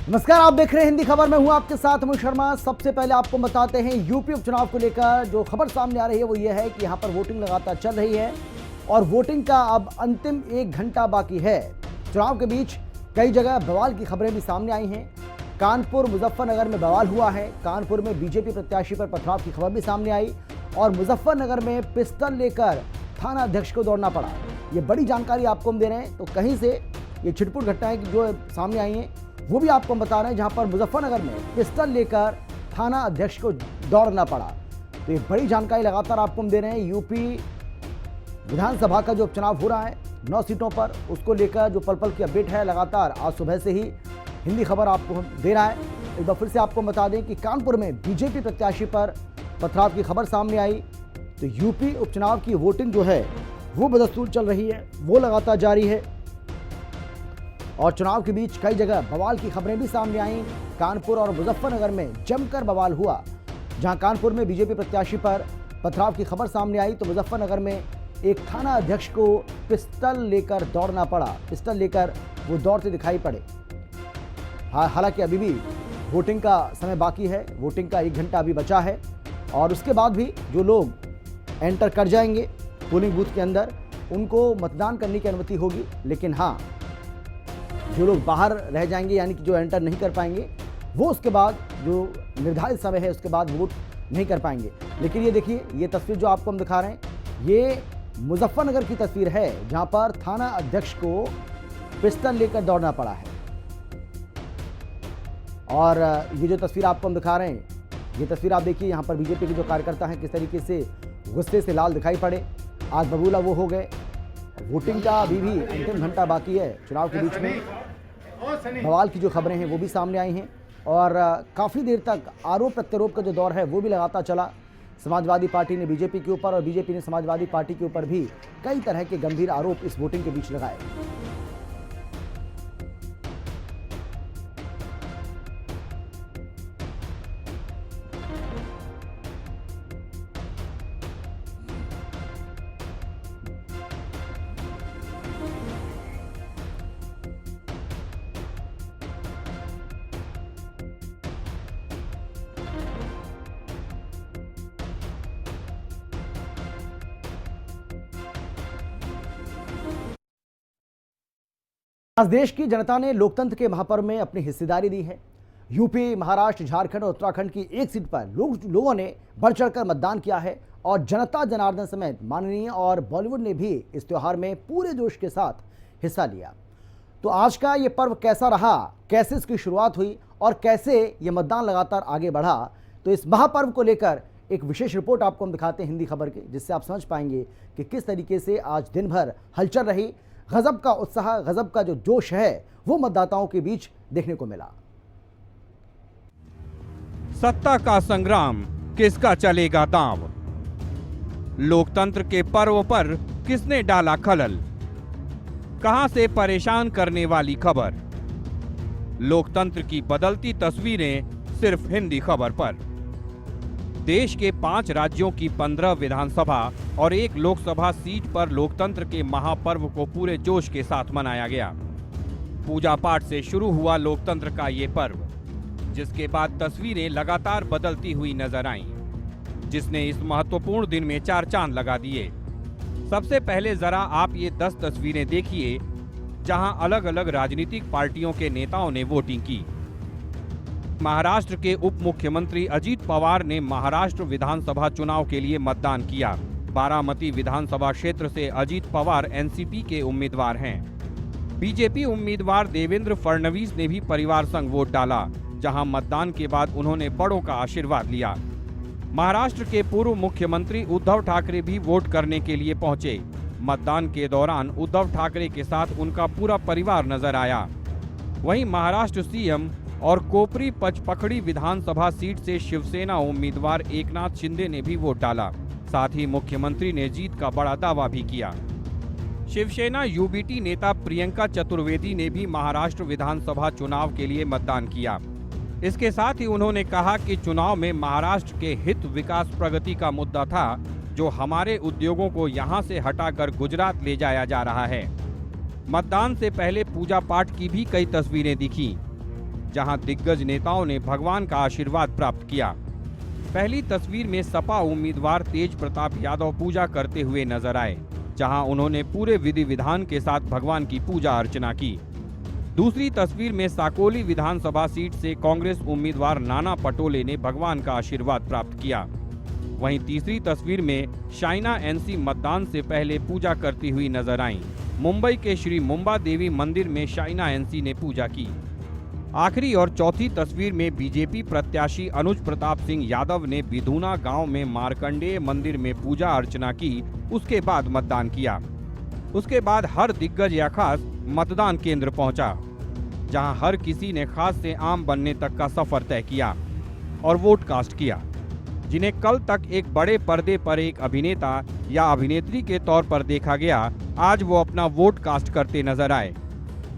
नमस्कार, आप देख रहे हैं हिंदी खबर में हूं आपके साथ अमित शर्मा। सबसे पहले आपको बताते हैं यूपी उपचुनाव को लेकर जो खबर सामने आ रही है वो ये है कि यहां पर वोटिंग लगातार चल रही है और वोटिंग का अब अंतिम 1 घंटा बाकी है। चुनाव के बीच कई जगह बवाल की खबरें भी सामने आई हैं। कानपुर मुजफ्फरनगर में बवाल हुआ है। कानपुर में बीजेपी प्रत्याशी पर पथराव की खबर भी सामने आई और मुजफ्फरनगर में पिस्टल लेकर थाना अध्यक्ष को दौड़ना पड़ा। ये बड़ी जानकारी आपको हम दे रहे हैं। तो कहीं से ये छिटपुट घटनाएं जो सामने आई हैं वो भी आपको हम बता रहे हैं, जहां पर मुजफ्फरनगर में पिस्टल लेकर थाना अध्यक्ष को दौड़ना पड़ा। तो ये बड़ी जानकारी लगातार आपको हम दे रहे हैं। यूपी विधानसभा का जो उपचुनाव हो रहा है 9 सीटों पर, उसको लेकर जो पल पल की अपडेट है लगातार आज सुबह से ही हिंदी खबर आपको दे रहा है। एक बार फिर से आपको बता दें कि कानपुर में बीजेपी प्रत्याशी पर पथराव की खबर सामने आई। तो यूपी उपचुनाव की वोटिंग जो है वो बदस्तूर चल रही है, वो लगातार जारी है और चुनाव के बीच कई जगह बवाल की खबरें भी सामने आईं। कानपुर और मुजफ्फरनगर में जमकर बवाल हुआ। जहां कानपुर में बीजेपी प्रत्याशी पर पथराव की खबर सामने आई तो मुजफ्फरनगर में एक थाना अध्यक्ष को पिस्टल लेकर दौड़ना पड़ा। पिस्टल लेकर वो दौड़ते दिखाई पड़े। हालांकि अभी भी वोटिंग का समय बाकी है। वोटिंग का 1 घंटा अभी बचा है और उसके बाद भी जो लोग एंटर कर जाएंगे पोलिंग बूथ के अंदर उनको मतदान करने की अनुमति होगी। लेकिन हाँ, जो लोग बाहर रह जाएंगे यानी कि जो एंटर नहीं कर पाएंगे वो उसके बाद जो निर्धारित समय है उसके बाद वोट नहीं कर पाएंगे। लेकिन ये देखिए, ये तस्वीर जो आपको हम दिखा रहे हैं ये मुजफ्फरनगर की तस्वीर है जहां पर थाना अध्यक्ष को पिस्टल लेकर दौड़ना पड़ा है। और ये जो तस्वीर आपको हम दिखा रहे हैं, ये तस्वीर आप देखिए, यहाँ पर बीजेपी के जो कार्यकर्ता हैं किस तरीके से गुस्से से लाल दिखाई पड़े। आज बबूला वो हो गए। वोटिंग का अभी भी अंतिम घंटा बाकी है। चुनाव के बीच में बवाल की जो खबरें हैं वो भी सामने आई हैं और काफ़ी देर तक आरोप प्रत्यारोप का जो दौर है वो भी लगातार चला। समाजवादी पार्टी ने बीजेपी के ऊपर और बीजेपी ने समाजवादी पार्टी के ऊपर भी कई तरह के गंभीर आरोप इस वोटिंग के बीच लगाए। आज देश की जनता ने लोकतंत्र के महापर्व में अपनी हिस्सेदारी दी है। यूपी, महाराष्ट्र, झारखंड और उत्तराखंड की एक सीट पर लोगों ने बढ़ चढ़कर मतदान किया है और जनता जनार्दन समेत माननीय और बॉलीवुड ने भी इस त्योहार में पूरे जोश के साथ हिस्सा लिया। तो आज का ये पर्व कैसा रहा, कैसे इसकी शुरुआत हुई और कैसे ये मतदान लगातार आगे बढ़ा, तो इस महापर्व को लेकर एक विशेष रिपोर्ट आपको हम दिखाते हैं हिंदी खबर के, जिससे आप समझ पाएंगे कि किस तरीके से आज दिन भर हलचल रही। गजब का उत्साह, गजब का जो जोश है वो मतदाताओं के बीच देखने को मिला। सत्ता का संग्राम, किसका चलेगा दांव? लोकतंत्र के पर्व पर किसने डाला खलल? कहां से परेशान करने वाली खबर? लोकतंत्र की बदलती तस्वीरें सिर्फ हिंदी खबर पर। देश के 5 राज्यों की 15 विधानसभा और 1 लोकसभा सीट पर लोकतंत्र के महापर्व को पूरे जोश के साथ मनाया गया। पूजा पाठ से शुरू हुआ लोकतंत्र का ये पर्व, जिसके बाद तस्वीरें लगातार बदलती हुई नजर आईं, जिसने इस महत्वपूर्ण दिन में 4 चांद लगा दिए। सबसे पहले जरा आप ये 10 तस्वीरें देखिए जहां अलग अलग राजनीतिक पार्टियों के नेताओं ने वोटिंग की। महाराष्ट्र के उप मुख्यमंत्री अजीत पवार ने महाराष्ट्र विधानसभा चुनाव के लिए मतदान किया। बारामती विधानसभा क्षेत्र से अजीत पवार एनसीपी के उम्मीदवार हैं। बीजेपी उम्मीदवार देवेंद्र फडणवीस ने भी परिवार संग वोट डाला, जहां मतदान के बाद उन्होंने बड़ों का आशीर्वाद लिया। महाराष्ट्र के पूर्व मुख्यमंत्री उद्धव ठाकरे भी वोट करने के लिए पहुंचे। मतदान के दौरान उद्धव ठाकरे के साथ उनका पूरा परिवार नजर आया। वहीं महाराष्ट्र सीएम और कोपरी पचपखड़ी विधानसभा सीट से शिवसेना उम्मीदवार एकनाथ शिंदे ने भी वोट डाला। साथ ही मुख्यमंत्री ने जीत का बड़ा दावा भी किया। शिवसेना यूबीटी नेता प्रियंका चतुर्वेदी ने भी महाराष्ट्र विधानसभा चुनाव के लिए मतदान किया। इसके साथ ही उन्होंने कहा कि चुनाव में महाराष्ट्र के हित, विकास, प्रगति का मुद्दा था, जो हमारे उद्योगों को यहां से हटाकर गुजरात ले जाया जा रहा है। मतदान से पहले पूजा पाठ की भी कई तस्वीरें दिखीं, जहां दिग्गज नेताओं ने भगवान का आशीर्वाद प्राप्त किया। पहली तस्वीर में सपा उम्मीदवार तेज प्रताप यादव पूजा करते हुए नजर आए, जहां उन्होंने पूरे विधि विधान के साथ भगवान की पूजा अर्चना की। दूसरी तस्वीर में साकोली विधानसभा सीट से कांग्रेस उम्मीदवार नाना पटोले ने भगवान का आशीर्वाद प्राप्त किया। वहीं तीसरी तस्वीर में शाइना एनसी मतदान से पहले पूजा करती हुई नजर आईं। मुंबई के श्री मुंबा देवी मंदिर में शाइना एनसी ने पूजा की। आखिरी और चौथी तस्वीर में बीजेपी प्रत्याशी अनुज प्रताप सिंह यादव ने बिधुना गांव में मार्कंडेय मंदिर में पूजा अर्चना की, उसके बाद मतदान किया। उसके बाद हर दिग्गज या खास मतदान केंद्र पहुंचा, जहां हर किसी ने खास से आम बनने तक का सफर तय किया और वोट कास्ट किया। जिन्हें कल तक एक बड़े पर्दे पर एक अभिनेता या अभिनेत्री के तौर पर देखा गया, आज वो अपना वोट कास्ट करते नजर आए।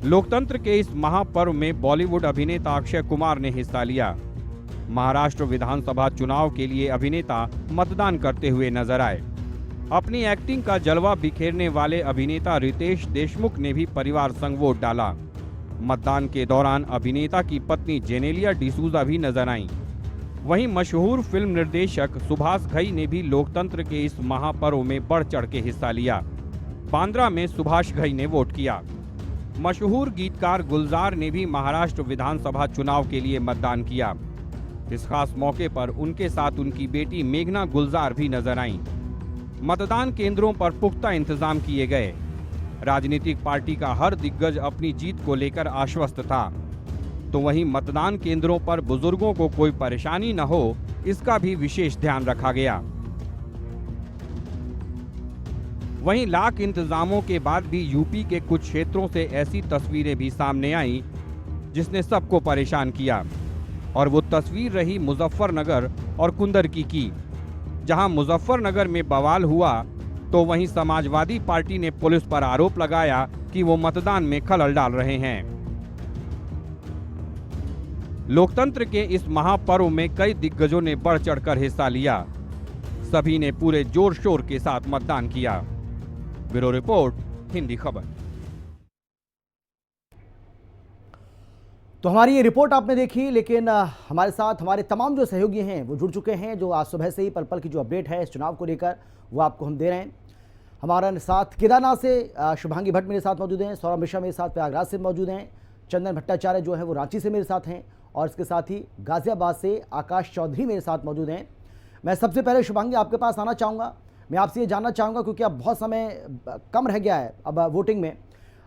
लोकतंत्र के इस महापर्व में बॉलीवुड अभिनेता अक्षय कुमार ने हिस्सा लिया। महाराष्ट्र विधानसभा चुनाव के लिए अभिनेता मतदान करते हुए नजर आए। अपनी एक्टिंग का जलवा बिखेरने वाले अभिनेता रितेश देशमुख ने भी परिवार संग वोट डाला। मतदान के दौरान अभिनेता की पत्नी जेनेलिया डिसूजा भी नजर आईं। वहीं मशहूर फिल्म निर्देशक सुभाष घई ने भी लोकतंत्र के इस महापर्व में बढ़ चढ़ के हिस्सा लिया। बांद्रा में सुभाष घई ने वोट किया। मशहूर गीतकार गुलजार ने भी महाराष्ट्र विधानसभा चुनाव के लिए मतदान किया। इस खास मौके पर उनके साथ उनकी बेटी मेघना गुलजार भी नजर आईं। मतदान केंद्रों पर पुख्ता इंतजाम किए गए। राजनीतिक पार्टी का हर दिग्गज अपनी जीत को लेकर आश्वस्त था, तो वहीं मतदान केंद्रों पर बुजुर्गों को कोई परेशानी न हो, इसका भी विशेष ध्यान रखा गया। वहीं लाख इंतजामों के बाद भी यूपी के कुछ क्षेत्रों से ऐसी तस्वीरें भी सामने आईं, जिसने सबको परेशान किया, और वो तस्वीर रही मुजफ्फरनगर और कुंदरकी की। जहां मुजफ्फरनगर में बवाल हुआ, तो वहीं समाजवादी पार्टी ने पुलिस पर आरोप लगाया कि वो मतदान में खलल डाल रहे हैं। लोकतंत्र के इस महापर्व में कई दिग्गजों ने बढ़ चढ़कर हिस्सा लिया। सभी ने पूरे जोर शोर के साथ मतदान किया। ब्यूरो रिपोर्ट, हिंदी खबर। तो हमारी ये रिपोर्ट आपने देखी, लेकिन हमारे साथ हमारे तमाम जो सहयोगी हैं वो जुड़ चुके हैं, जो आज सुबह से ही पल पल की जो अपडेट है इस चुनाव को लेकर वो आपको हम दे रहे हैं। हमारे साथ केदारनाथ से शुभांगी भट्ट मेरे साथ मौजूद हैं, सौरभ मिश्रा मेरे साथ प्रयागराज से मौजूद हैं, चंदन भट्टाचार्य जो है वो रांची से मेरे साथ हैं, और इसके साथ ही गाजियाबाद से आकाश चौधरी मेरे साथ मौजूद हैं। मैं सबसे पहले शुभांगी आपके पास आना चाहूँगा। मैं आपसे ये जानना चाहूँगा, क्योंकि अब बहुत समय कम रह गया है अब वोटिंग में,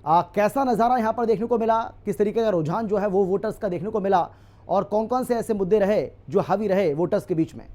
कैसा नज़ारा यहाँ पर देखने को मिला, किस तरीके का रुझान जो है वो वोटर्स का देखने को मिला, और कौन कौन से ऐसे मुद्दे रहे जो हावी रहे वोटर्स के बीच में?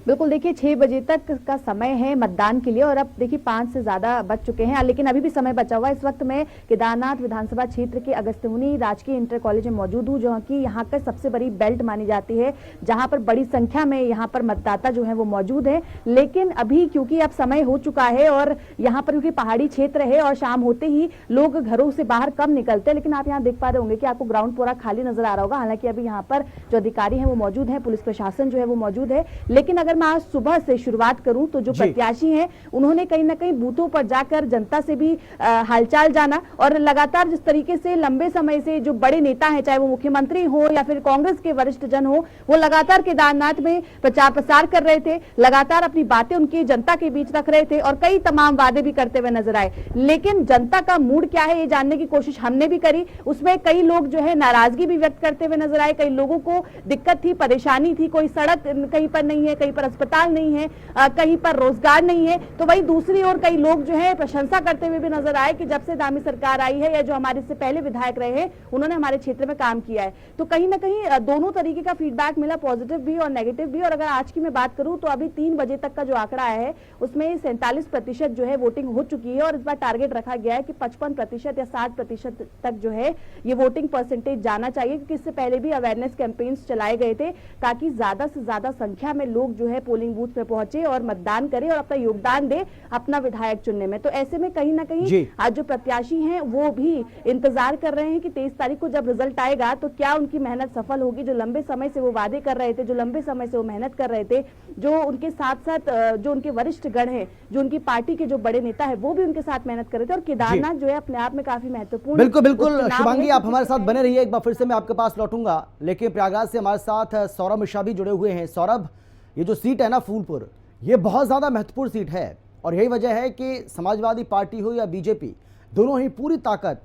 बिल्कुल, देखिए 6 बजे तक का समय है मतदान के लिए, और अब देखिए 5 से ज्यादा बज चुके हैं, लेकिन अभी भी समय बचा हुआ है। इस वक्त मैं केदारनाथ विधानसभा क्षेत्र के अगस्त्यमुनि राजकीय इंटर कॉलेज में मौजूद हूँ, जो कि यहाँ का सबसे बड़ी बेल्ट मानी जाती है, जहाँ पर बड़ी संख्या में यहाँ पर मतदाता जो है वो मौजूद है। लेकिन अभी क्योंकि अब समय हो चुका है और यहाँ पर क्योंकि पहाड़ी क्षेत्र है और शाम होते ही लोग घरों से बाहर कम निकलते हैं, लेकिन आप यहाँ देख पा रहे होंगे कि आपको ग्राउंड पूरा खाली नजर आ रहा होगा। हालांकि अभी यहाँ पर जो अधिकारी हैं वो मौजूद है, पुलिस प्रशासन जो है वो मौजूद है। लेकिन अगर मैं आज सुबह से शुरुआत करूं तो जो प्रत्याशी हैं उन्होंने कहीं ना कहीं बूथों पर जाकर जनता से भी हालचाल जाना, और लगातार जिस तरीके से लंबे समय से जो बड़े नेता हैं, चाहे वो मुख्यमंत्री हो या फिर कांग्रेस के वरिष्ठ जन हो, वो लगातार केदारनाथ में प्रचार प्रसार कर रहे थे, लगातार अपनी बातें उनकी जनता के बीच रख रहे थे और कई तमाम वादे भी करते हुए नजर आए। लेकिन जनता का मूड क्या है ये जानने की कोशिश हमने भी करी। उसमें कई लोग जो है नाराजगी भी व्यक्त करते हुए नजर आए। कई लोगों को दिक्कत थी, परेशानी थी, कोई सड़क कहीं पर नहीं है, कहीं पर अस्पताल नहीं है, कहीं पर रोजगार नहीं है। तो वही दूसरी ओर कई लोग जो है प्रशंसा करते हुए भी नजर आए कि जब से दामी सरकार आई है या जो हमारे से पहले विधायक रहे हैं उन्होंने हमारे क्षेत्र में काम किया है। तो कहीं ना कहीं दोनों तरीके का फीडबैक मिला, पॉजिटिव भी और नेगेटिव भी। और अगर आज की मैं बात करूं तो अभी 3 बजे तक का जो आंकड़ा आया है उसमें 47% जो है वोटिंग हो चुकी है, और इस बार टारगेट रखा गया है कि 55% या 60% तक जो है ये वोटिंग परसेंटेज जाना चाहिए, क्योंकि इससे पहले भी अवेयरनेस कैंपेन्स चलाए गए थे ताकि ज्यादा से ज्यादा संख्या में लोग जो है पोलिंग बूथ पे पहुंचे और मतदान करे और अपना योगदान दे अपना विधायक चुनने में। तो ऐसे में कहीं ना कहीं आज जो प्रत्याशी हैं वो भी इंतजार कर रहे हैं कि 23 तारीख को जब रिजल्ट आएगा तो क्या उनकी मेहनत सफल होगी। जो लंबे समय से वो वादे कर रहे थे, जो लंबे समय से वो मेहनत कर रहे थे, जो उनके साथ साथ जो उनके वरिष्ठ गण हैं, जो उनकी पार्टी के जो बड़े नेता है वो भी उनके साथ मेहनत कर रहे थे। और केदारनाथ जो है अपने आप में काफी महत्वपूर्ण। बिल्कुल बिल्कुल शुभांगी, आप हमारे साथ बने रहिए, एक बार फिर से मैं आपके पास लौटूंगा। लेकिन प्रयागराज से हमारे साथ सौरभ मिश्रा भी जुड़े हुए हैं। सौरभ, ये जो सीट है ना फूलपुर, ये बहुत ज्यादा महत्वपूर्ण सीट है और यही वजह है कि समाजवादी पार्टी हो या बीजेपी, दोनों ही पूरी ताकत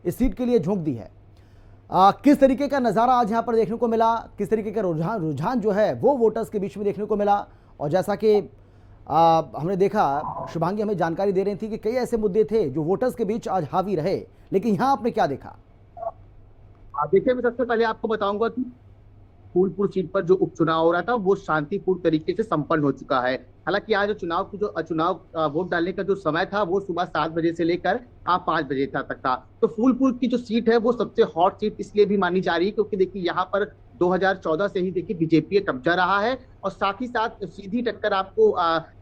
इस सीट के लिए झोंक दी है। किस तरीके का नज़ारा आज यहाँ पर देखने को मिला, किस तरीके का रुझान जो है वो वोटर्स के बीच में देखने को मिला, और जैसा कि हमने देखा, शुभांगी हमें जानकारी दे रही थी कि कई ऐसे मुद्दे थे जो वोटर्स के बीच आज हावी रहे, लेकिन यहाँ आपने क्या देखा? देखिए, मैं सबसे पहले आपको बताऊंगा कि फूलपुर सीट पर जो उपचुनाव हो रहा था वो शांतिपूर्ण तरीके से संपन्न हो चुका है। हालांकि आज चुनाव वोट डालने का जो समय था वो सुबह 7 बजे से लेकर 5 बजे तक था। तो फूलपुर की जो सीट है वो सबसे हॉट सीट इसलिए भी मानी जा रही है क्योंकि देखिए यहाँ पर 2014 से ही देखिए बीजेपी का कब्जा रहा है और साथ ही साथ सीधी टक्कर आपको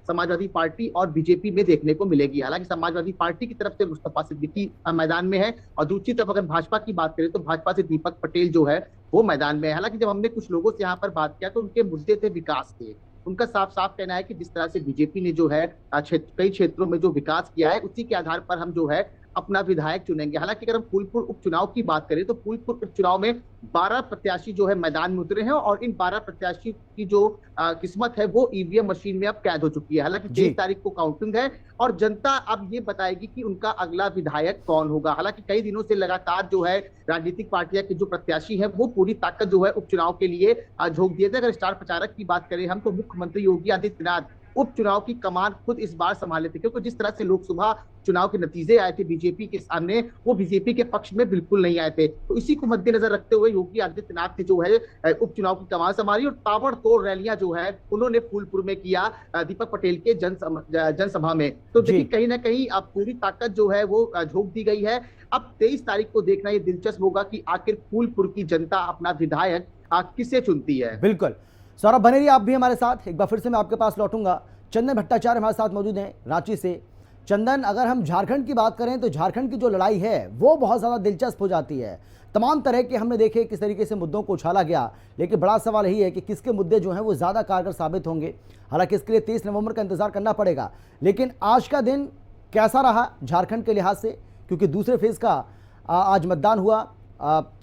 समाजवादी पार्टी और बीजेपी में देखने को मिलेगी। हालांकि समाजवादी पार्टी की तरफ से मुस्तफा सिद्दीकी मैदान में है और दूसरी तरफ अगर भाजपा की बात करें तो भाजपा से दीपक पटेल जो है वो मैदान में है। हालांकि जब हमने कुछ लोगों से यहाँ पर बात किया तो उनके मुद्दे थे विकास के। उनका साफ साफ कहना है कि जिस तरह से बीजेपी ने जो है कई क्षेत्रों में जो विकास किया है उसी के आधार पर हम जो है अपना विधायक चुनेंगे। हालांकि अगर हम फूलपुर उपचुनाव की बात करें तो फूलपुर उपचुनाव में 12 प्रत्याशी जो है मैदान में उतरे हैं और इन 12 प्रत्याशी की जो किस्मत है वो ईवीएम मशीन में अब कैद हो चुकी है। हालांकि 23 तारीख को काउंटिंग है और जनता अब ये बताएगी कि उनका अगला विधायक कौन होगा। हालांकि कई दिनों से लगातार जो है राजनीतिक पार्टियां के जो प्रत्याशी है वो पूरी ताकत जो है उपचुनाव के लिए झोंक दिए थे। अगर स्टार प्रचारक की बात करें हम तो मुख्यमंत्री योगी आदित्यनाथ उपचुनाव की कमान खुद इस बार संभाले थे क्योंकि जिस तरह से लोकसभा चुनाव के नतीजे आए थे बीजेपी के सामने वो बीजेपी के पक्ष में बिल्कुल नहीं आए थे। तो इसी को मद्देनजर रखते हुए योगी आदित्यनाथ ने जो है उपचुनाव की कमान संभाली और ताबड़तोड़ रैलियां जो है उन्होंने फूलपुर में किया दीपक पटेल के जनसभा में। तो देखिए कहीं ना कहीं अब पूरी ताकत जो है वो झोंक दी गई है। अब 23 तारीख को देखना ये दिलचस्प होगा कि आखिर फूलपुर की जनता अपना विधायक किसे चुनती है। बिल्कुल सौरभ, बने रहिए आप भी हमारे साथ। एक बार फिर से मैं आपके पास लौटूंगा। चंदन भट्टाचार्य हमारे साथ मौजूद हैं रांची से। चंदन, अगर हम झारखंड की बात करें तो झारखंड की जो लड़ाई है वो बहुत ज़्यादा दिलचस्प हो जाती है। तमाम तरह के हमने देखे किस तरीके से मुद्दों को उछाला गया, लेकिन बड़ा सवाल यही है कि किसके मुद्दे जो हैं वो ज़्यादा कारगर साबित होंगे। हालांकि इसके लिए 23 नवंबर का इंतजार करना पड़ेगा। लेकिन आज का दिन कैसा रहा झारखंड के लिहाज से, क्योंकि दूसरे फेज़ का आज मतदान हुआ।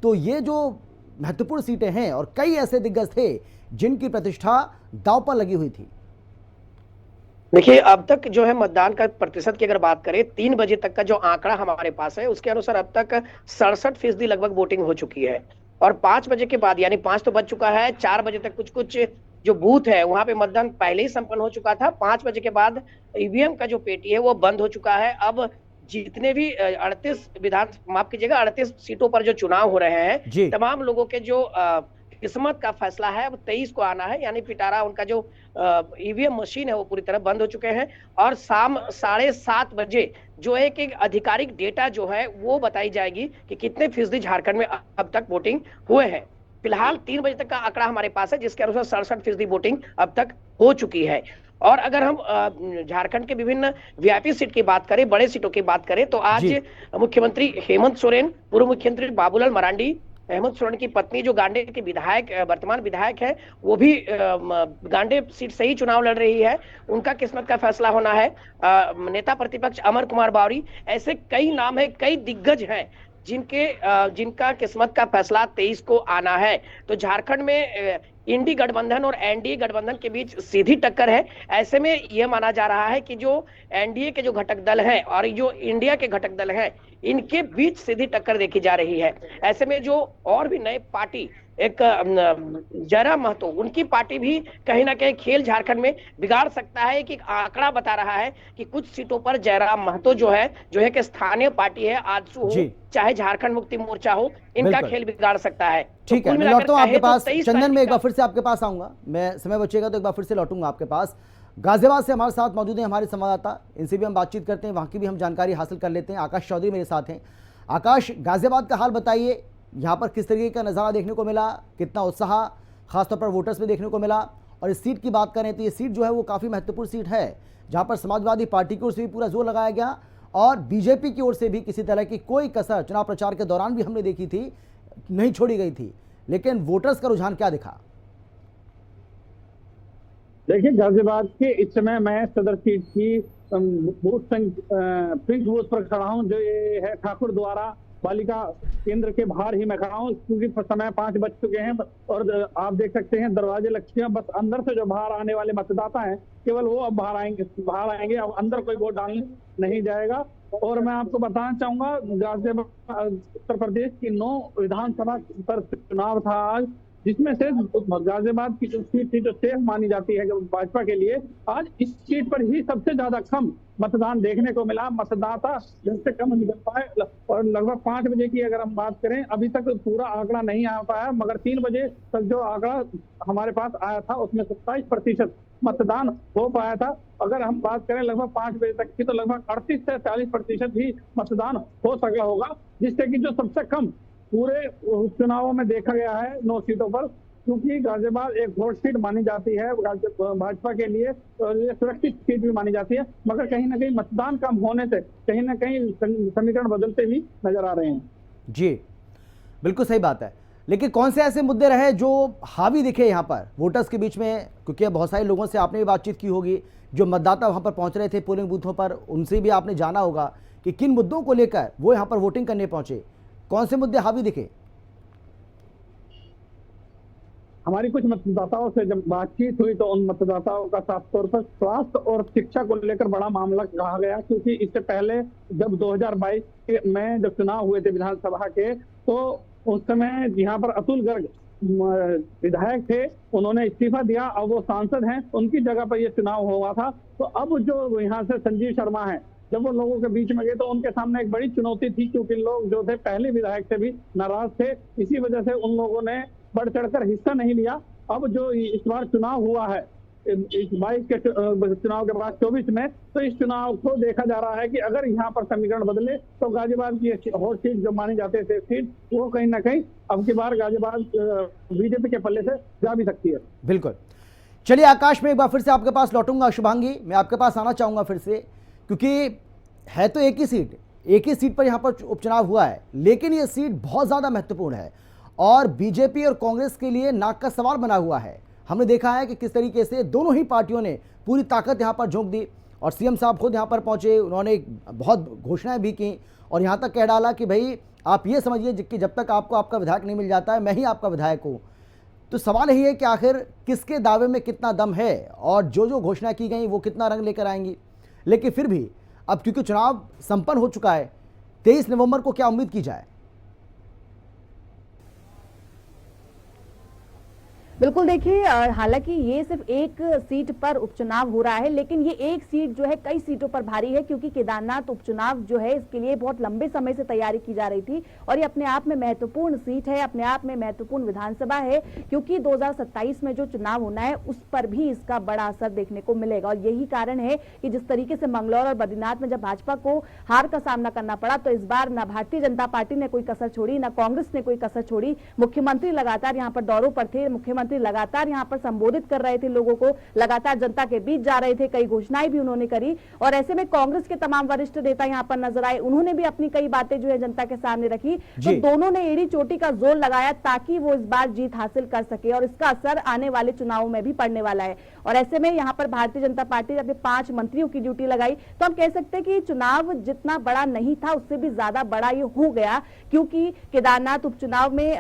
तो ये जो महत्वपूर्ण सीटें हैं और कई ऐसे दिग्गज थे जिनकी प्रतिष्ठा दांव पर लगी हुई थी। देखिए, अब तक जो है मतदान का प्रतिशत की अगर बात करें 3 बजे तक का जो आंकड़ा हमारे पास है उसके अनुसार अब तक 67% लगभग वोटिंग हो चुकी है और 5 बजे के बाद, यानी 5 तो बज चुका है, 4 बजे तक कुछ कुछ जो बूथ है वहां पे मतदान पहले ही संपन्न हो चुका था। 5 बजे के बाद ईवीएम का जो पेटी है वो बंद हो चुका है। अब जितने भी 38 सीटों पर जो चुनाव हो रहे हैं तमाम लोगों के जो किस्मत का फैसला है अब 23 को आना है। यानी पिटारा उनका जो ईवीएम मशीन है वो पूरी तरह बंद हो चुके हैं और शाम 7:30 बजे जो एक आधिकारिक डेटा जो है वो बताई जाएगी कि कितने फीसदी झारखंड में अब तक वोटिंग हुए हैं। फिलहाल 3 बजे तक का आंकड़ा हमारे पास है जिसके अनुसार 67% वोटिंग अब तक हो चुकी है। और अगर हम झारखंड के विभिन्न वीआईपी सीट की बात करें, बड़े सीटों की बात करें तो आज मुख्यमंत्री हेमंत सोरेन, पूर्व मुख्यमंत्री बाबूलाल मरांडी, हेमंत सोरेन की पत्नी जो गांडे के विधायक वर्तमान विधायक है वो भी गांडे सीट से ही चुनाव लड़ रही है, उनका किस्मत का फैसला होना है। नेता प्रतिपक्ष अमर कुमार बावरी, ऐसे कई नाम है, कई दिग्गज हैं जिनका किस्मत का फैसला 23 को आना है। तो झारखंड में इंडी गठबंधन और एनडीए गठबंधन के बीच सीधी टक्कर है। ऐसे में यह माना जा रहा है कि जो एनडीए के जो घटक दल हैं और जो इंडिया के घटक दल हैं इनके बीच सीधी टक्कर देखी जा रही है। ऐसे में जो और भी नए पार्टी, एक जयराम महतो, उनकी पार्टी भी कहीं ना कहीं खेल झारखंड में बिगाड़ सकता है। कि आंकड़ा बता रहा है कि कुछ सीटों पर जयराम महतो जो है कि स्थानीय पार्टी है, आजसू हो चाहे झारखंड मुक्ति मोर्चा हो, इनका खेल बिगाड़ सकता है। ठीक है, मैं लौटता हूं आपके पास। चंदन, में एक बार फिर से आपके पास आऊंगा, मैं समय बचेगा तो एक बार फिर से लौटूंगा आपके पास। गाजियाबाद से हमारे साथ मौजूद हैं हमारे संवाददाता, इनसे भी हम बातचीत करते हैं, वहां की भी हम जानकारी हासिल कर लेते हैं। आकाश चौधरी मेरे साथ हैं। आकाश, गाजियाबाद का हाल बताइए, यहाँ पर किस तरीके का नज़ारा देखने को मिला, कितना उत्साह खासतौर पर वोटर्स में देखने को मिला, और इस सीट की बात करें तो ये सीट जो है वो काफ़ी महत्वपूर्ण सीट है, जहां पर समाजवादी पार्टी की ओर से भी पूरा जोर लगाया गया और बीजेपी की ओर से भी किसी तरह की कोई कसर चुनाव प्रचार के दौरान भी हमने देखी थी, नहीं छोड़ी गई थी। लेकिन वोटर्स का रुझान क्या दिखा? देखिए, गाजियाबाद के इस समय मैं सदर सीट की बूथ पिंक बूथ पर खड़ा हूँ, जो ये है ठाकुर द्वारा बालिका केंद्र के बाहर ही मैं खड़ा हूँ, क्योंकि समय 5 बज चुके हैं और आप देख सकते हैं दरवाजे लगे हैं। बस अंदर से जो बाहर आने वाले मतदाता हैं केवल वो अब बाहर आएंगे। अब अंदर कोई वोट डालने नहीं जाएगा। और मैं आपको बताना चाहूंगा, गाजियाबाद उत्तर प्रदेश की 9 विधानसभा पर चुनाव था आज, जिसमें से गाजियाबाद की जो सीट थी जो सेफ मानी जाती है भाजपा के लिए, आज इस सीट पर ही सबसे ज्यादा कम मतदान देखने को मिला। मतदाता जिससे कम निकल पाए और लगभग 5 बजे की अगर हम बात करें, अभी तक पूरा आंकड़ा नहीं आ पाया, मगर 3 बजे तक जो आंकड़ा हमारे पास आया था उसमें 27% मतदान हो पाया था। अगर हम बात करें लगभग 5 बजे तक की, तो लगभग 38 से 40% ही मतदान हो सका होगा, जिससे कि जो सबसे कम पूरे चुनावों में देखा गया है 9 सीटों पर। क्योंकि गाजियाबाद एक वोट सीट मानी जाती है भाजपा के लिए, और ये सुरक्षित सीट भी मानी जाती है, मगर कहीं ना कहीं मतदान कम होने से कहीं ना कहीं समीकरण बदलते ही नजर आ रहे हैं। जी बिल्कुल सही बात है। लेकिन कौन से ऐसे मुद्दे रहे जो हावी दिखे यहाँ पर वोटर्स के बीच में? क्योंकि बहुत सारे लोगों से आपने भी बातचीत की होगी, जो मतदाता वहाँ पर पहुँच रहे थे पोलिंग बूथों पर, उनसे भी आपने जाना होगा कि किन मुद्दों को लेकर वो यहाँ पर वोटिंग करने पहुँचे, कौन से मुद्दे हावी दिखे? हमारी कुछ मतदाताओं से जब बातचीत हुई तो उन मतदाताओं का साफ तौर पर स्वास्थ्य और शिक्षा को लेकर बड़ा मामला कहा गया, क्योंकि इससे पहले जब 2022 में जब चुनाव हुए थे विधानसभा के, तो उस समय यहाँ पर अतुल गर्ग विधायक थे, उन्होंने इस्तीफा दिया, अब वो सांसद हैं, उनकी जगह पर यह चुनाव हुआ था। तो अब जो यहाँ से संजीव शर्मा है, जब वो लोगों के बीच में गए तो उनके सामने एक बड़ी चुनौती थी, क्योंकि लोग जो थे पहले विधायक से भी नाराज थे। इसी वजह से उन लोगों ने बढ़ चढ़कर हिस्सा नहीं लिया। अब जो इस बार चुनाव हुआ है, इस 22 के चुनाव के बाद 24 में, तो इस चुनाव को देखा जा रहा है कि अगर यहाँ पर समीकरण बदले तो गाजियाबाद की हॉट सीट जो मानी जाते थे सीट, वो कहीं ना कहीं अब की बार गाजियाबाद बीजेपी के पल्ले से जा भी सकती है। बिल्कुल। चलिए आकाश, में एक बार फिर से आपके पास लौटूंगा। शुभांगी, मैं आपके पास आना चाहूंगा फिर से, क्योंकि है तो एक ही सीट पर यहाँ पर उपचुनाव हुआ है, लेकिन ये सीट बहुत ज़्यादा महत्वपूर्ण है और बीजेपी और कांग्रेस के लिए नाक का सवाल बना हुआ है। हमने देखा है कि किस तरीके से दोनों ही पार्टियों ने पूरी ताकत यहाँ पर झोंक दी और सीएम साहब खुद यहाँ पर पहुँचे, उन्होंने बहुत घोषणाएं भी की और यहाँ तक कह डाला कि भाई आप ये समझिए कि जब तक आपको आपका विधायक नहीं मिल जाता है, मैं ही आपका विधायक हूँ। तो सवाल यही है कि आखिर किसके दावे में कितना दम है और जो घोषणा की गई वो कितना रंग लेकर आएंगी। लेकिन फिर भी अब क्योंकि चुनाव संपन्न हो चुका है, 23 नवंबर को क्या उम्मीद की जाए? बिल्कुल, देखिए हालांकि ये सिर्फ एक सीट पर उपचुनाव हो रहा है, लेकिन ये एक सीट जो है कई सीटों पर भारी है, क्योंकि केदारनाथ उपचुनाव जो है इसके लिए बहुत लंबे समय से तैयारी की जा रही थी और ये अपने आप में महत्वपूर्ण सीट है, अपने आप में महत्वपूर्ण विधानसभा है, क्योंकि 2027 में जो चुनाव होना है उस पर भी इसका बड़ा असर देखने को मिलेगा। और यही कारण है कि जिस तरीके से मंगलौर और बद्रीनाथ में जब भाजपा को हार का सामना करना पड़ा, तो इस बार न भारतीय जनता पार्टी ने कोई कसर छोड़ी, न कांग्रेस ने कोई कसर छोड़ी। मुख्यमंत्री लगातार यहाँ पर दौरों पर थे, मुख्यमंत्री लगातार यहां पर संबोधित कर रहे थे लोगों को, लगातार जनता के बीच जा रहे थे, कई घोषणाएं भी उन्होंने करी और ऐसे में कांग्रेस के तमाम वरिष्ठ नेता यहां पर नजर आए, उन्होंने भी अपनी कई बातें जो है जनता के सामने रखी। तो दोनों ने एड़ी चोटी का जोर लगाया ताकि वो इस बार जीत हासिल कर सके और इसका असर आने वाले चुनावों में भी पड़ने वाला है। और ऐसे में यहां पर भारतीय जनता पार्टी ने अपने 5 मंत्रियों की ड्यूटी लगाई, तो हम कह सकते हैं कि चुनाव जितना बड़ा नहीं था उससे भी ज्यादा बड़ा ये हो गया, क्योंकि केदारनाथ उपचुनाव में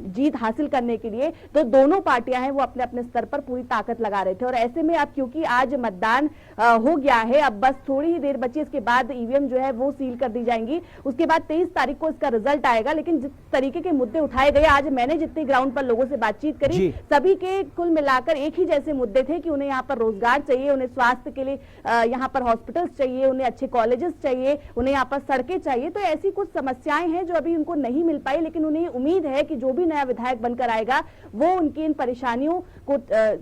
जीत हासिल करने के लिए तो दोनों पार्टियां हैं वो अपने अपने स्तर पर पूरी ताकत लगा रहे थे। और ऐसे में अब क्योंकि आज मतदान हो गया है, अब बस थोड़ी ही देर बची, इसके बाद ईवीएम जो है वो सील कर दी जाएंगी, उसके बाद 23 तारीख को इसका रिजल्ट आएगा। लेकिन जिस तरीके के मुद्दे उठाए गए, आज मैंने जितनी ग्राउंड पर लोगों से बातचीत करी, सभी के कुल मिलाकर एक ही जैसे मुद्दे थे कि उन्हें यहाँ पर रोजगार चाहिए, उन्हें स्वास्थ्य के लिए यहाँ पर हॉस्पिटल्स चाहिए, उन्हें अच्छे कॉलेजेस चाहिए, उन्हें यहाँ पर सड़कें चाहिए। तो ऐसी कुछ समस्याएं हैं जो अभी उनको नहीं मिल पाई, लेकिन उन्हें उम्मीद है कि जो भी नया विधायक बनकर आएगा वो उनकी इन परेशानियों को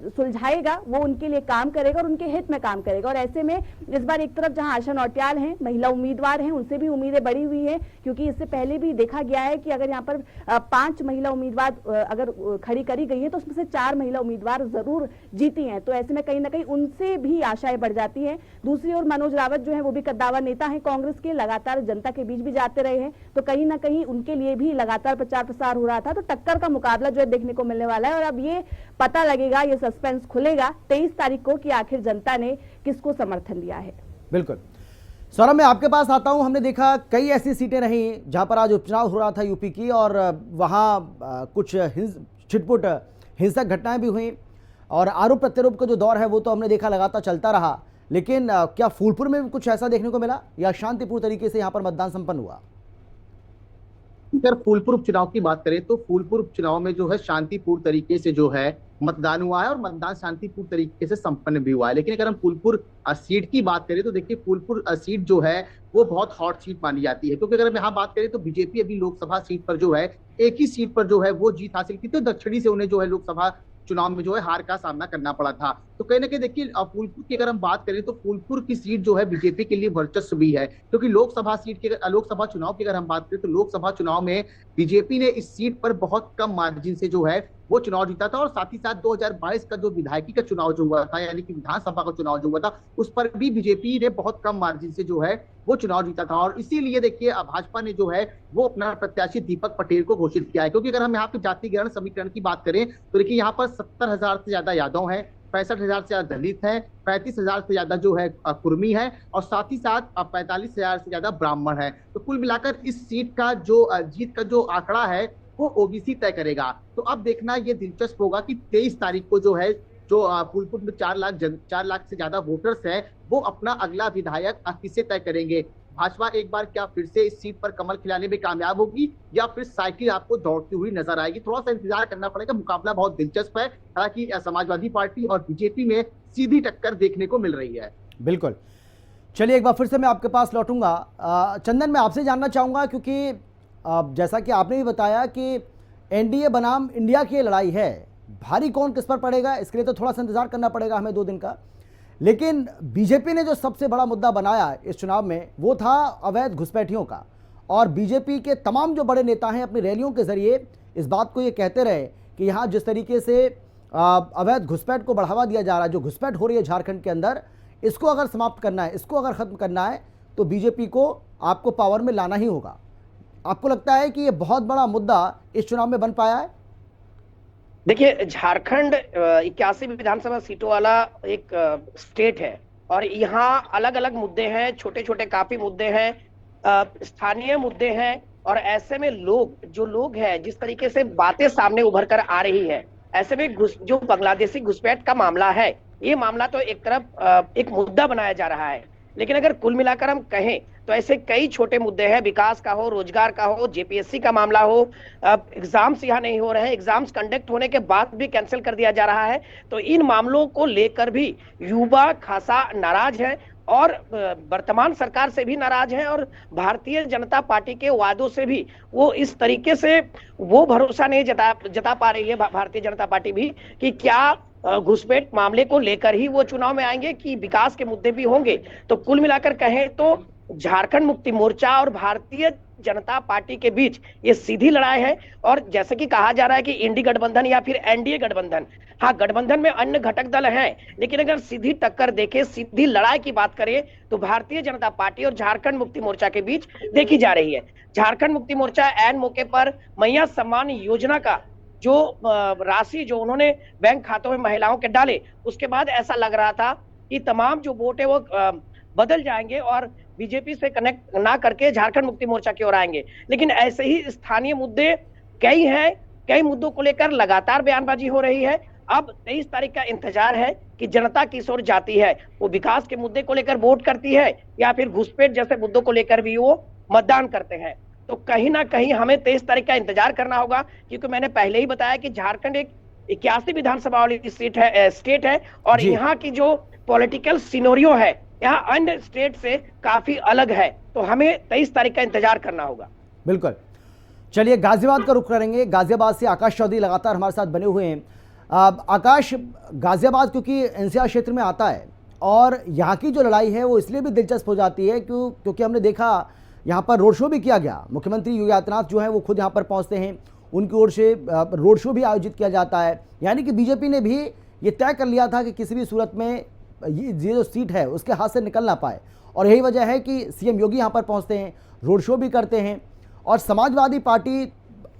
सुलझाएगा, वो उनके लिए काम करेगा और उनके हित में काम करेगा। और ऐसे में इस बार एक तरफ जहां आशा नौटियाल हैं, महिला उम्मीदवार हैं, उनसे भी उम्मीदें बढ़ी हुई है, क्योंकि इससे पहले भी देखा गया है कि अगर यहाँ पर 5 महिला उम्मीदवार अगर खड़ी करी गई है तो उसमें से 4 महिला उम्मीदवार जरूर जीती हैं। तो ऐसे में कहीं ना कहीं उनसे भी आशाएं बढ़ जाती हैं। दूसरी ओर मनोज रावत जो है वो भी कद्दावर नेता है कांग्रेस के, लगातार जनता के बीच भी जाते रहे हैं, तो कहीं ना कहीं उनके लिए भी लगातार प्रचार प्रसार हो रहा था। तो टक्कर का मुकाबला जो है देखने को मिलने वाला है और अब ये पता लगेगा, ये सस्पेंस खुलेगा 23 तारीख को कि आखिर जनता ने किसको समर्थन दिया है। बिल्कुल। सौरभ, मैं आपके पास आता हूं। हमने देखा कई ऐसी सीटें रही जहां पर आज उपचुनाव हो रहा था यूपी की, और वहां कुछ छिटपुट हिंसक घटनाएं भी हुई और आरोप प्रत्यारोप का जो दौर है वो तो हमने देखा लगातार चलता रहा। लेकिन क्या फूलपुर में भी कुछ ऐसा देखने को मिला या शांतिपूर्ण तरीके से यहां पर मतदान संपन्न हुआ? अगर फूलपुर उपचुनाव की बात करें तो फूलपुर उपचुनाव में जो है शांतिपूर्ण तरीके से जो है मतदान हुआ है और मतदान शांतिपूर्ण तरीके से संपन्न भी हुआ है। लेकिन अगर हम फूलपुर सीट की बात करें तो देखिए फूलपुर सीट जो है वो बहुत हॉट सीट मानी जाती है, क्योंकि अगर हम यहाँ बात करें तो बीजेपी अभी लोकसभा सीट पर जो है एक ही सीट पर जो है वो जीत हासिल की थी, तो दक्षिणी से उन्हें जो है लोकसभा चुनाव में जो है हार का सामना करना पड़ा था। तो कहीं ना कहीं देखिए फूलपुर की अगर हम बात करें तो फूलपुर की सीट जो है बीजेपी के लिए वर्चस्व भी है, क्योंकि लोकसभा चुनाव की अगर हम बात करें तो लोकसभा चुनाव में बीजेपी ने इस सीट पर बहुत कम मार्जिन से जो है वो चुनाव जीता था। और साथ ही साथ 2022 का जो विधायकी का चुनाव जो हुआ था, यानी कि विधानसभा का चुनाव जो हुआ था, उस पर भी बीजेपी ने बहुत कम मार्जिन से जो है वो चुनाव जीता था। और इसीलिए देखिए भाजपा ने जो है वो अपना प्रत्याशी दीपक पटेल को घोषित किया है। क्योंकि अगर हम यहाँ पे जातिगणना समीकरण की बात करें तो देखिए यहाँ पर 70,000 से ज्यादा यादव हैं, 65,000 से ज्यादा दलित हैं, 35,000 से ज्यादा जो है कुर्मी है और साथ ही साथ 45,000 से ज्यादा ब्राह्मण है। तो कुल मिलाकर इस सीट का जो जीत का जो आंकड़ा है वो ओबीसी तय करेगा। तो अब देखना ये दिलचस्प होगा कि 23 तारीख को जो है जो फूलपुर में 4 लाख से ज्यादा वोटर्स हैं वो अपना अगला विधायक किसे तय करेंगे। भाजपा एक बार क्या फिर से इस सीट पर कमल खिलाने में कामयाब होगी या फिर साइकिल आपको दौड़ती हुई नजर आएगी? थोड़ा सा इंतजार करना पड़ेगा। मुकाबला बहुत दिलचस्प है, हालांकि समाजवादी पार्टी और बीजेपी में सीधी टक्कर देखने को मिल रही है। बिल्कुल। चलिए एक बार फिर से मैं आपके पास लौटूंगा। चंदन, मैं आपसे जानना चाहूंगा, क्योंकि जैसा कि आपने भी बताया कि एनडीए बनाम इंडिया की लड़ाई है, भारी कौन किस पर पड़ेगा इसके लिए तो थोड़ा सा इंतजार करना पड़ेगा हमें 2 दिन का। लेकिन बीजेपी ने जो सबसे बड़ा मुद्दा बनाया इस चुनाव में वो था अवैध घुसपैठियों का, और बीजेपी के तमाम जो बड़े नेता हैं अपनी रैलियों के जरिए इस बात को ये कहते रहे कि यहाँ जिस तरीके से अवैध घुसपैठ को बढ़ावा दिया जा रहा है, जो घुसपैठ हो रही है झारखंड के अंदर, इसको अगर समाप्त करना है, इसको अगर खत्म करना है तो बीजेपी को आपको पावर में लाना ही होगा। आपको लगता है कि ये बहुत बड़ा मुद्दा इस चुनाव में बन पाया है? देखिए, झारखंड 81 विधानसभा सीटों वाला एक स्टेट है और यहाँ अलग अलग मुद्दे हैं, छोटे छोटे काफी मुद्दे हैं, स्थानीय मुद्दे हैं। और ऐसे में लोग हैं, जिस तरीके से बातें सामने उभर कर आ रही है, ऐसे में जो बांग्लादेशी घुसपैठ का मामला है, ये मामला तो एक तरफ एक मुद्दा बनाया जा रहा है, लेकिन अगर कुल मिलाकर हम कहें तो ऐसे कई छोटे मुद्दे हैं, विकास का हो, रोजगार का हो, जेपीएससी का मामला हो, एग्जाम्स यहाँ नहीं हो रहे हैं, एग्जाम्स कंडक्ट होने के बाद भी कैंसिल कर दिया जा रहा है। तो इन मामलों को लेकर भी युवा खासा नाराज है और वर्तमान सरकार से भी नाराज है और भारतीय जनता पार्टी के वादों से भी वो इस तरीके से वो भरोसा नहीं जता पा रही है भारतीय जनता पार्टी भी कि क्या घुसपैठ मामले को लेकर ही वो चुनाव में आएंगे कि विकास के मुद्दे भी होंगे। तो कुल मिलाकर कहें तो झारखंड मुक्ति मोर्चा और भारतीय जनता पार्टी के बीच ये सीधी लड़ाई है। और जैसे कि कहा जा रहा है कि इंडी गठबंधन या फिर एनडीए गठबंधन, हाँ गठबंधन में अन्य घटक दल हैं, लेकिन अगर सीधी टक्कर देखें, सीधी लड़ाई की बात करें तो भारतीय जनता पार्टी और झारखंड मुक्ति मोर्चा के बीच देखी जा रही है। झारखंड मुक्ति मोर्चा ऐन मौके पर मैया सम्मान योजना का जो राशि जो उन्होंने बैंक खातों में महिलाओं के डाले, उसके बाद ऐसा लग रहा था कि तमाम जो वोट है वो बदल जाएंगे और बीजेपी से कनेक्ट ना करके झारखंड मुक्ति मोर्चा की ओर आएंगे। लेकिन ऐसे ही स्थानीय मुद्दे कई हैं, कई मुद्दों को लेकर लगातार बयानबाजी हो रही है। अब 23 तारीख का इंतजार है कि जनता किस ओर जाती है, वो विकास के मुद्दे को लेकर वोट करती है या फिर घुसपैठ जैसे मुद्दों को लेकर भी वो मतदान करते हैं। तो कहीं ना कहीं हमें 23 तारीख का इंतजार करना होगा, क्योंकि मैंने पहले ही बताया कि झारखंड एक 81 विधानसभा वाली स्टेट है और यहाँ की जो पॉलिटिकल सिनेरियो है यहाँ अन्य स्टेट से काफी अलग है। तो हमें 23 तारीख का इंतजार करना होगा। बिल्कुल। चलिए गाजियाबाद का रुख करेंगे। गाजियाबाद से आकाश चौधरी लगातार हमारे साथ बने हुए हैं। आकाश, गाजियाबाद क्योंकि एनसीआर क्षेत्र में आता है और यहाँ की जो लड़ाई है वो इसलिए भी दिलचस्प हो जाती है क्योंकि हमने देखा यहाँ पर रोड शो भी किया गया। मुख्यमंत्री योगी आदित्यनाथ जो है वो खुद यहाँ पर पहुँचते हैं, उनकी ओर से रोड शो भी आयोजित किया जाता है। यानी कि बीजेपी ने भी ये तय कर लिया था कि किसी भी सूरत में ये जो सीट है उसके हाथ से निकल ना पाए, और यही वजह है कि सीएम योगी यहाँ पर पहुँचते हैं, रोड शो भी करते हैं। और समाजवादी पार्टी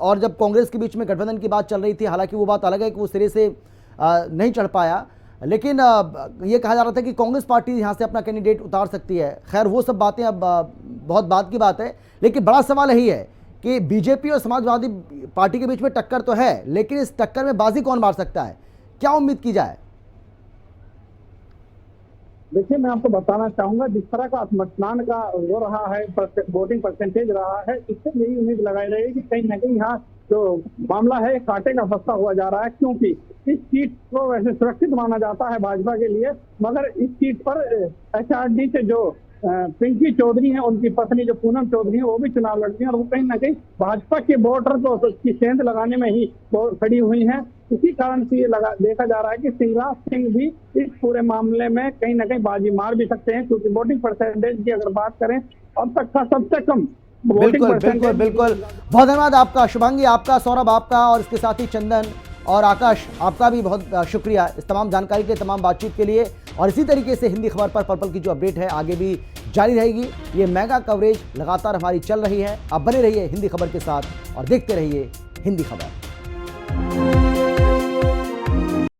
और जब कांग्रेस के बीच में गठबंधन की बात चल रही थी, हालांकि वो बात अलग है कि वो सिरे से नहीं चढ़ पाया, लेकिन ये कहा जा रहा था कि कांग्रेस पार्टी यहाँ से अपना कैंडिडेट उतार सकती है। खैर वो सब बातें अब बहुत बात की बात है, लेकिन बड़ा सवाल यही है कि बीजेपी और समाजवादी पार्टी के बीच में टक्कर तो है, लेकिन इस टक्कर में बाजी कौन मार सकता है, क्या उम्मीद की जाए? देखिए, मैं आपको बताना चाहूंगा, जिस तरह का मतदान का हो रहा है, वोटिंग परसेंटेज रहा है, इससे यही उम्मीद लगाई रहेगी कि कहीं ना कहीं यहाँ जो मामला है कांटे का फंसा हुआ जा रहा है, क्योंकि इस सीट को वैसे सुरक्षित माना जाता है भाजपा के लिए, मगर इस सीट पर एचआरडी से जो पिंकी चौधरी हैं, उनकी पत्नी जो पूनम चौधरी है, वो भी चुनाव लड़ती हैं और वो कहीं ना कहीं भाजपा के वोटर तो उसकी सेंध लगाने में ही खड़ी हुई हैं। इसी कारण से ये देखा जा रहा है कि शिवराज सिंह भी इस पूरे मामले में कहीं ना कहीं बाजी मार भी सकते हैं, क्योंकि वोटिंग परसेंटेज की अगर बात करें अब तक का सबसे कम बिल्कुल बिल्कुल बिल्कुल। बहुत धन्यवाद आपका शुभांगी, आपका सौरभ, आपका और इसके साथ ही चंदन और आकाश, आपका भी बहुत शुक्रिया इस तमाम जानकारी के, तमाम बातचीत के लिए। और इसी तरीके से हिंदी खबर पर पल पल की जो अपडेट है आगे भी जारी रहेगी। ये मेगा कवरेज लगातार हमारी चल रही है। आप बने रहिए हिंदी खबर के साथ और देखते रहिए हिंदी खबर।